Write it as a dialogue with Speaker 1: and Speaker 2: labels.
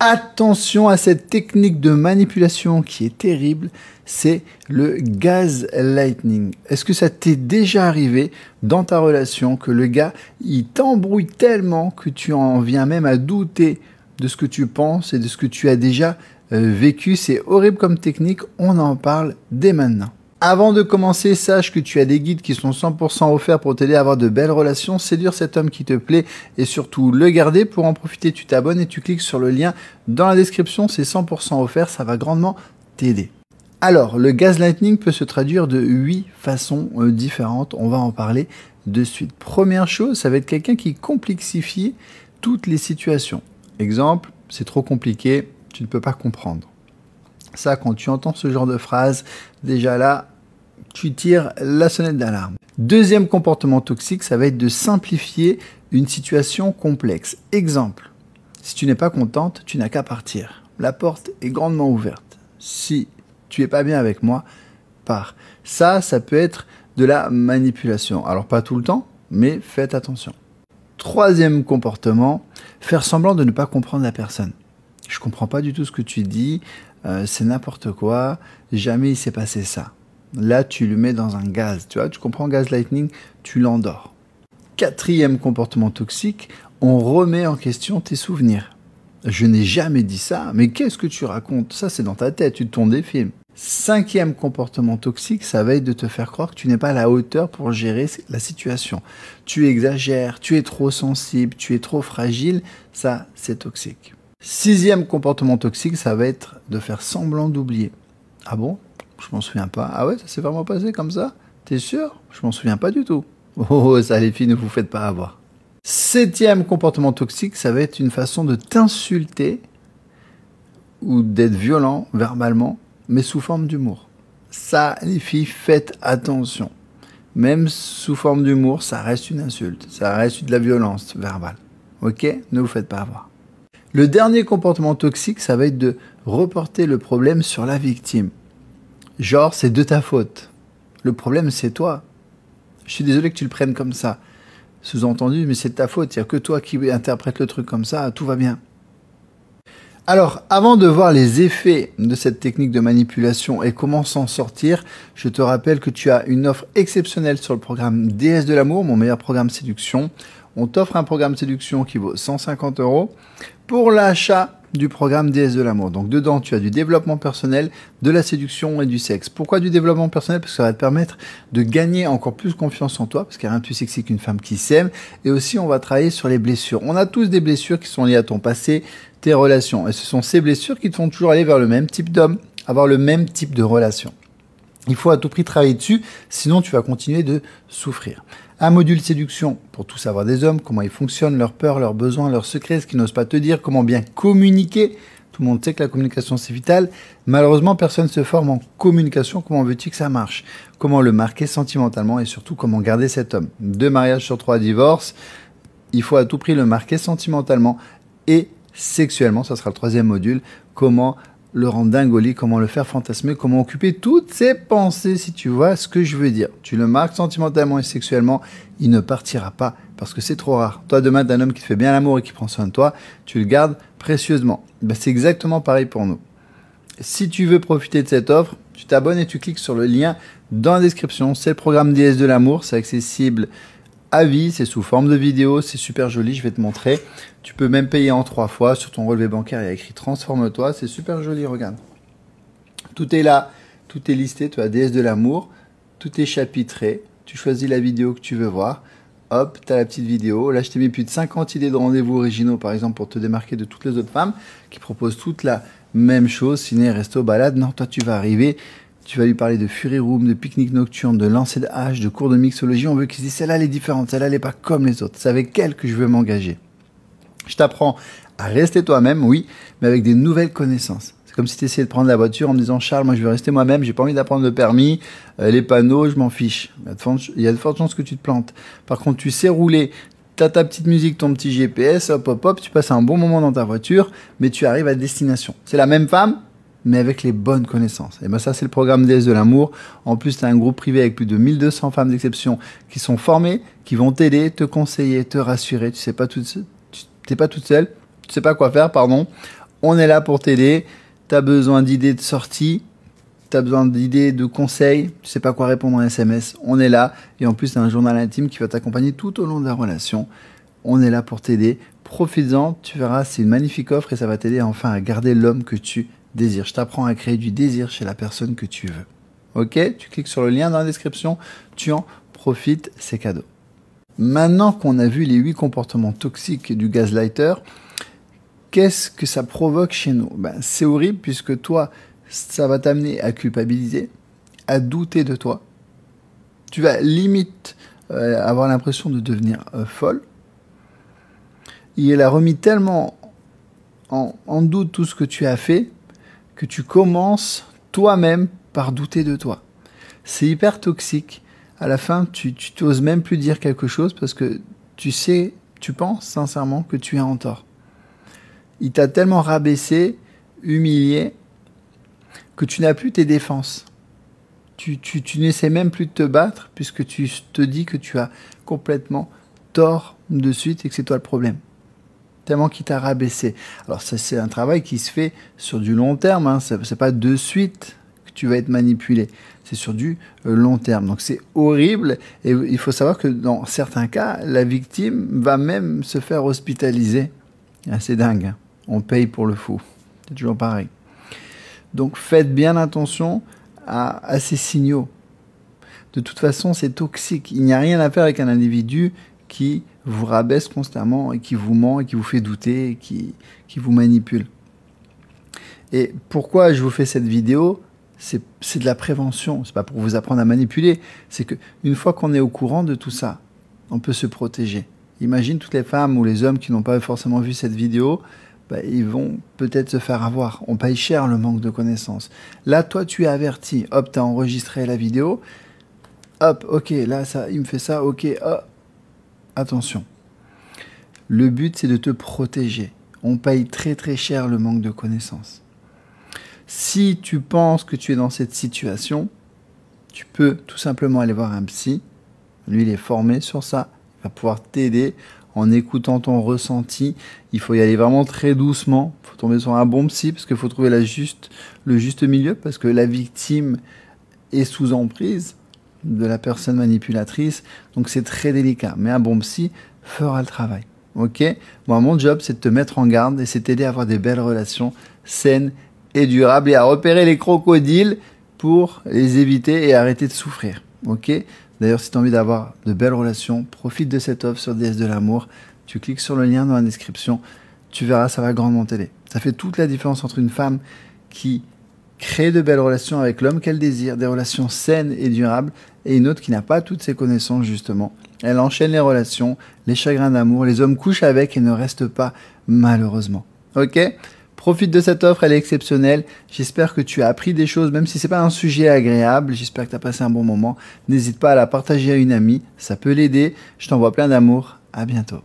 Speaker 1: Attention à cette technique de manipulation qui est terrible, c'est le gaslighting. Est-ce que ça t'est déjà arrivé dans ta relation que le gars, il t'embrouille tellement que tu en viens même à douter de ce que tu penses et de ce que tu as déjà vécu? C'est horrible comme technique, on en parle dès maintenant. Avant de commencer, sache que tu as des guides qui sont 100% offerts pour t'aider à avoir de belles relations, séduire cet homme qui te plaît et surtout le garder. Pour en profiter, tu t'abonnes et tu cliques sur le lien dans la description, c'est 100% offert, ça va grandement t'aider. Alors, le gaslighting peut se traduire de 8 façons différentes, on va en parler de suite. Première chose, ça va être quelqu'un qui complexifie toutes les situations. Exemple, c'est trop compliqué, tu ne peux pas comprendre. Ça, quand tu entends ce genre de phrase, déjà là, tu tires la sonnette d'alarme. Deuxième comportement toxique, ça va être de simplifier une situation complexe. Exemple, si tu n'es pas contente, tu n'as qu'à partir. La porte est grandement ouverte. Si tu es pas bien avec moi, pars. Ça peut être de la manipulation. Alors pas tout le temps, mais faites attention. Troisième comportement, faire semblant de ne pas comprendre la personne. Je comprends pas du tout ce que tu dis, c'est n'importe quoi, jamais il s'est passé ça. Là, tu le mets dans un gaz, tu vois, tu comprends, gaslighting, tu l'endors. Quatrième comportement toxique, on remet en question tes souvenirs. Je n'ai jamais dit ça, mais qu'est-ce que tu racontes? Ça, c'est dans ta tête, tu te tournes des films. Cinquième comportement toxique, ça va être de te faire croire que tu n'es pas à la hauteur pour gérer la situation. Tu exagères, tu es trop sensible, tu es trop fragile, ça, c'est toxique. Sixième comportement toxique, ça va être de faire semblant d'oublier. Ah bon? Je m'en souviens pas. Ah ouais, ça s'est vraiment passé comme ça? T'es sûr? Je m'en souviens pas du tout. Oh, ça les filles, ne vous faites pas avoir. Septième comportement toxique, ça va être une façon de t'insulter ou d'être violent verbalement, mais sous forme d'humour. Ça, les filles, faites attention. Même sous forme d'humour, ça reste une insulte. Ça reste de la violence verbale. Ok? Ne vous faites pas avoir. Le dernier comportement toxique, ça va être de reporter le problème sur la victime. Genre, c'est de ta faute. Le problème, c'est toi. Je suis désolé que tu le prennes comme ça. Sous-entendu, mais c'est de ta faute. Il n'y a que toi qui interprète le truc comme ça, tout va bien. Alors, avant de voir les effets de cette technique de manipulation et comment s'en sortir, je te rappelle que tu as une offre exceptionnelle sur le programme Déesse de l'amour, mon meilleur programme séduction. On t'offre un programme séduction qui vaut 150 € pour l'achat du programme Déesse de l'amour. Donc dedans, tu as du développement personnel, de la séduction et du sexe. Pourquoi du développement personnel? Parce que ça va te permettre de gagner encore plus confiance en toi, parce qu'il n'y a rien de plus sexy qu'une femme qui s'aime. Et aussi, on va travailler sur les blessures. On a tous des blessures qui sont liées à ton passé, tes relations. Et ce sont ces blessures qui te font toujours aller vers le même type d'homme, avoir le même type de relation. Il faut à tout prix travailler dessus, sinon tu vas continuer de souffrir. Un module séduction pour tout savoir des hommes, comment ils fonctionnent, leurs peurs, leurs besoins, leurs secrets, ce qu'ils n'osent pas te dire, comment bien communiquer. Tout le monde sait que la communication c'est vital. Malheureusement, personne ne se forme en communication. Comment veux-tu que ça marche? Comment le marquer sentimentalement et surtout comment garder cet homme? 2 mariages sur 3 divorces. Il faut à tout prix le marquer sentimentalement et sexuellement. Ça sera le 3e module. Comment le rendre dingue au lit, comment le faire fantasmer, comment occuper toutes ses pensées, si tu vois ce que je veux dire. Tu le marques sentimentalement et sexuellement, il ne partira pas parce que c'est trop rare. Toi, demain, t'as un homme qui te fait bien l'amour et qui prend soin de toi, tu le gardes précieusement. Ben, c'est exactement pareil pour nous. Si tu veux profiter de cette offre, tu t'abonnes et tu cliques sur le lien dans la description. C'est le programme Déesse de l'amour, c'est accessible à vie, c'est sous forme de vidéo, c'est super joli, je vais te montrer. Tu peux même payer en 3 fois. Sur ton relevé bancaire, il y a écrit transforme-toi, c'est super joli, regarde. Tout est là, tout est listé, tu as Déesse de l'amour, tout est chapitré, tu choisis la vidéo que tu veux voir, hop, tu as la petite vidéo. Là, je t'ai mis plus de 50 idées de rendez-vous originaux, par exemple, pour te démarquer de toutes les autres femmes qui proposent toutes la même chose, ciné, resto, balade. Non, toi, tu vas arriver, tu vas lui parler de Fury Room, de pique-nique nocturne, de lancer de hache, de cours de mixologie. On veut qu'ils se disent, celle-là, elle est différente, celle-là, elle n'est pas comme les autres. C'est avec elle que je veux m'engager. Je t'apprends à rester toi-même, oui, mais avec des nouvelles connaissances. C'est comme si tu essayais de prendre la voiture en me disant, Charles, moi, je veux rester moi-même, j'ai pas envie d'apprendre le permis, les panneaux, je m'en fiche. Il y a de fortes chances que tu te plantes. Par contre, tu sais rouler, tu as ta petite musique, ton petit GPS, hop, hop, hop, tu passes un bon moment dans ta voiture, mais tu arrives à destination. C'est la même femme, mais avec les bonnes connaissances. Et ben ça, c'est le programme Déesse de l'amour. En plus, tu as un groupe privé avec plus de 1200 femmes d'exception qui sont formées, qui vont t'aider, te conseiller, te rassurer. Tu sais pas t'es pas toute seule, tu sais pas quoi faire, pardon. On est là pour t'aider. Tu as besoin d'idées de sortie, tu as besoin d'idées de conseils, tu sais pas quoi répondre en SMS, on est là. Et en plus, tu as un journal intime qui va t'accompagner tout au long de la relation. On est là pour t'aider. Profites-en, tu verras, c'est une magnifique offre et ça va t'aider enfin à garder l'homme que tu désires. Je t'apprends à créer du désir chez la personne que tu veux. Ok, tu cliques sur le lien dans la description, tu en profites, c'est cadeau. Maintenant qu'on a vu les 8 comportements toxiques du gaslighter, qu'est-ce que ça provoque chez nous? C'est horrible puisque toi, ça va t'amener à culpabiliser, à douter de toi. Tu vas limite avoir l'impression de devenir folle. Il a remis tellement en doute tout ce que tu as fait que tu commences toi-même par douter de toi. C'est hyper toxique. À la fin, tu n'oses même plus dire quelque chose parce que tu penses sincèrement que tu es en tort. Il t'a tellement rabaissé, humilié, que tu n'as plus tes défenses. Tu n'essaies même plus de te battre puisque tu te dis que tu as complètement tort de suite et que c'est toi le problème. Tellement qu'il t'a rabaissé. Alors ça, c'est un travail qui se fait sur du long terme. Hein. C'est pas de suite que tu vas être manipulé. C'est sur du long terme. Donc c'est horrible. Et il faut savoir que dans certains cas, la victime va même se faire hospitaliser. C'est dingue. Hein. On paye pour le fou. C'est toujours pareil. Donc faites bien attention à ces signaux. De toute façon, c'est toxique. Il n'y a rien à faire avec un individu qui vous rabaisse constamment et qui vous ment et qui vous fait douter et qui vous manipule. Et pourquoi je vous fais cette vidéo? C'est de la prévention. C'est pas pour vous apprendre à manipuler. C'est que une fois qu'on est au courant de tout ça, on peut se protéger. Imagine toutes les femmes ou les hommes qui n'ont pas forcément vu cette vidéo, ils vont peut-être se faire avoir. On paye cher le manque de connaissances. Là, toi, tu es averti. Hop, tu as enregistré la vidéo. Hop, ok, là, ça, il me fait ça, ok, oh. Attention. Le but, c'est de te protéger. On paye très très cher le manque de connaissances. Si tu penses que tu es dans cette situation, tu peux tout simplement aller voir un psy. Lui, il est formé sur ça. Il va pouvoir t'aider en écoutant ton ressenti. Il faut y aller vraiment très doucement. Il faut tomber sur un bon psy parce qu'il faut trouver le juste milieu parce que la victime est sous emprise de la personne manipulatrice. Donc, c'est très délicat. Mais un bon psy fera le travail. Ok? Moi, mon job, c'est de te mettre en garde et c'est t'aider à avoir des belles relations saines et durables et à repérer les crocodiles pour les éviter et arrêter de souffrir. Ok? D'ailleurs, si tu as envie d'avoir de belles relations, profite de cette offre sur Déesse de l'amour. Tu cliques sur le lien dans la description. Tu verras, ça va grandement t'aider. Ça fait toute la différence entre une femme qui crée de belles relations avec l'homme qu'elle désire, des relations saines et durables, et une autre qui n'a pas toutes ces connaissances, justement. Elle enchaîne les relations, les chagrins d'amour, les hommes couchent avec et ne restent pas, malheureusement. Ok? Profite de cette offre, elle est exceptionnelle. J'espère que tu as appris des choses, même si c'est pas un sujet agréable. J'espère que tu as passé un bon moment. N'hésite pas à la partager à une amie, ça peut l'aider. Je t'envoie plein d'amour. À bientôt.